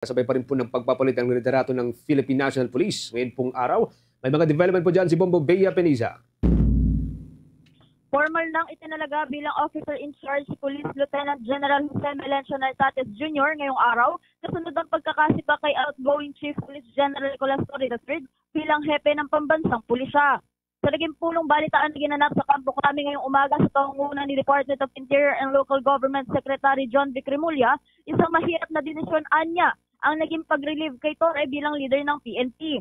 Sabay pa rin po ng pagpapalit ng liderato ng Philippine National Police. Ngayon pong araw, may mga development po dyan si Bombo Bea Peniza. Formal nang itinalaga bilang officer in charge si Police Lieutenant General Jose Melencio Nartates Jr. ngayong araw, kasunod ang pagkakasipa kay outgoing Chief Police General Nicolas Torre III bilang hepe ng pambansang pulisya. Sa naging pulong balitaan na ginanap sa Campo Crame ngayong umaga sa pangunguna ni Department of Interior and Local Government Secretary John Vic Remulla, isang mahirap na desisyon anya ang naging pag-relieve kay Torre bilang leader ng PNP.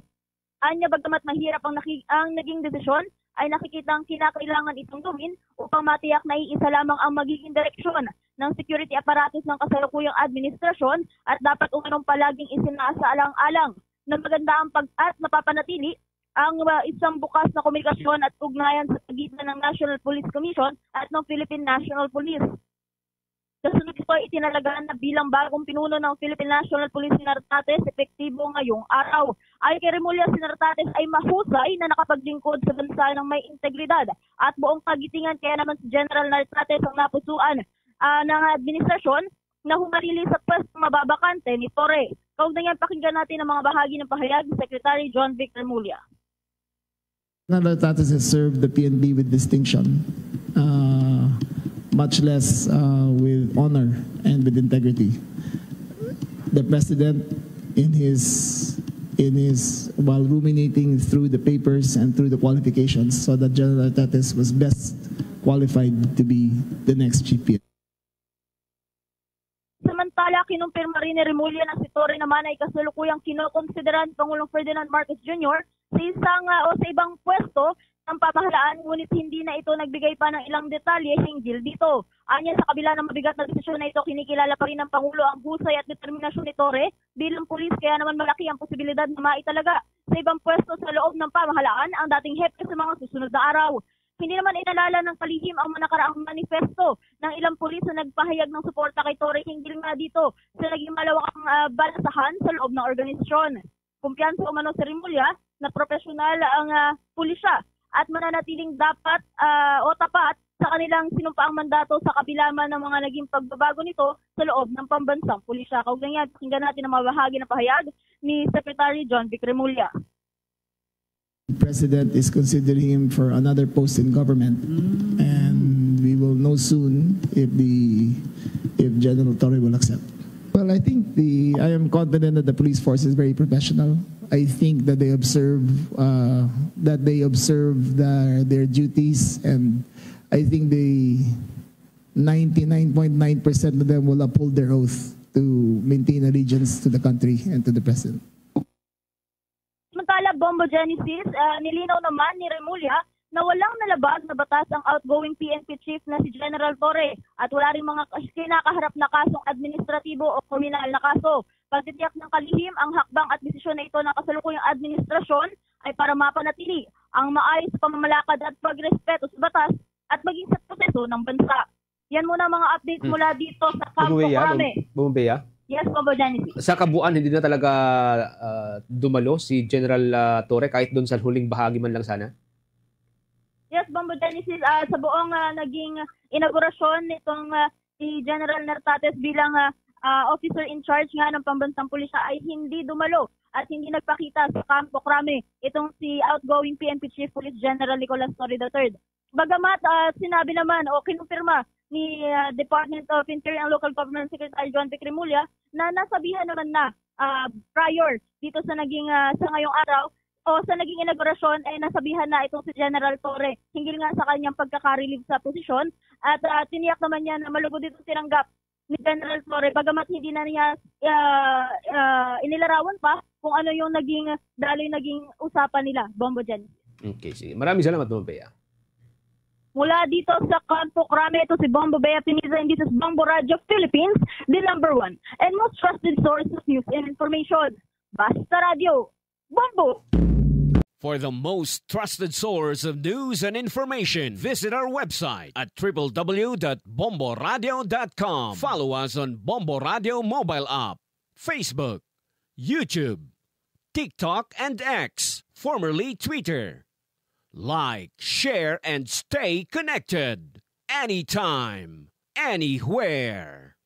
Anya bagamat mahirap ang naging desisyon, ay nakikitang kinakailangan itong gawin upang matiyak na iisa lamang ang magiging direksyon ng security apparatus ng kasalukuyang administrasyon at dapat umanong palaging isinasaalang-alang na maganda ang at mapapanatili ang isang bukas na komunikasyon at ugnayan sa pagitan ng National Police Commission at ng Philippine National Police. Kasunod ito ay itinalagaan na bilang bagong pinuno ng Philippine National Police si Nartates epektibo ngayong araw. Ayon kay Remulla, si Nartates ay mahusay na nakapaglingkod sa bansa ng may integridad at buong kagitingan, kaya naman si General Nartates ang napusuan ng administrasyon na humarili sa pwestong mababakante ni Torre. Kaugnayan, pakinggan natin ang mga bahagi ng pahayag ni Secretary John Vic Remulla. Nartates has served the PNP with distinction, much less with honor and with integrity. The President, in his while ruminating through the papers and through the qualifications, saw that General Nartates was best qualified to be the next Chief PNP. Samantala, kinumpirma rin ni Remulla na si Torre naman ay kasalukuyang kinokonsideran Pangulong Ferdinand Marcos Jr. sa ibang pwesto ng pamahalaan, ngunit hindi na ito nagbigay pa ng ilang detalye hinggil dito. Anya, sa kabila ng mabigat na desisyon na ito, kinikilala pa rin ng Pangulo ang husay at determinasyon ni Torre bilang pulis, kaya naman malaki ang posibilidad na maitalaga sa ibang pwesto sa loob ng pamahalaan ang dating hepe sa mga susunod na araw. Hindi naman inalala ng kalihim ang nakaraang manifesto ng ilang pulis na nagpahayag ng suporta kay Torre hinggil nga dito sa naging malawakang balasahan sa loob ng organisasyon. Kumpiyansa umano si Remulla na profesional ang pulisya at mananatiling dapat o tapat sa kanilang sinumpaang mandato sa kabila man ng mga naging pagbabago nito sa loob ng pambansang pulisya. Kaugnayan, pakinggan natin ang mga bahagi ng pahayag ni Secretary John Vic Remulla. The President is considering him for another post in government, and we will know soon if General Torre will accept. Well, I think I am confident that the police force is very professional. I think that they observe their duties, and I think 99.9% of them will uphold their oath to maintain allegiance to the country and to the President. Samantala, Bombo Genesis, nilinaw naman ni Remulla na walang nalabag na batas ang outgoing PNP chief na si General Torre at wala rin mga kinakaharap na kasong administratibo o kriminal na kaso. Pagtitiyak ng kalihim, ang hakbang at desisyon na ito ng kasalukuyang administrasyon ay para mapanatili ang maayos pamamalakad at pagrespeto sa batas at maging sa proseso ng bansa. Yan muna mga update mula dito sa Campo Crame. Bombo Bea? Yes, Bombo Genesis. Sa kabuuan, hindi na talaga dumalo si General Torre kahit doon sa huling bahagi man lang sana? Yes, Bombo Genesis, sa buong naging inaugurasyon nitong si General Nartates bilang officer in charge nga ng pambansang pulisya ay hindi dumalo at hindi nagpakita sa Campo Crame itong si outgoing PNP Chief Police General Nicolas Torre III. Bagamat sinabi naman o kinumpirma ni Department of Interior and Local Government Secretary John Vic Remulla na nasabihan naman na prior dito sa naging sa ngayong araw o sa naging inaugurasyon ay nasabihan na itong si General Torre hinggil nga sa kanyang pagkaka-relieve sa posisyon at tiniyak naman niya na malugod dito tinanggap ni General Torre bagamat hindi na niya inilarawan pa kung ano yung naging usapan nila. Bombo Jen. Okay, sige. Maraming salamat, Bombo Bea. Mula dito sa Campo Crame, ito si Bombo Bea Peniza, and this is Bombo Radio Philippines, the #1 and most trusted source of news and information. Basta Radio, Bombo! For the most trusted source of news and information, visit our website at www.bomboradio.com. Follow us on Bombo Radio mobile app, Facebook, YouTube, TikTok, and X, formerly Twitter. Like, share, and stay connected. Anytime, anywhere.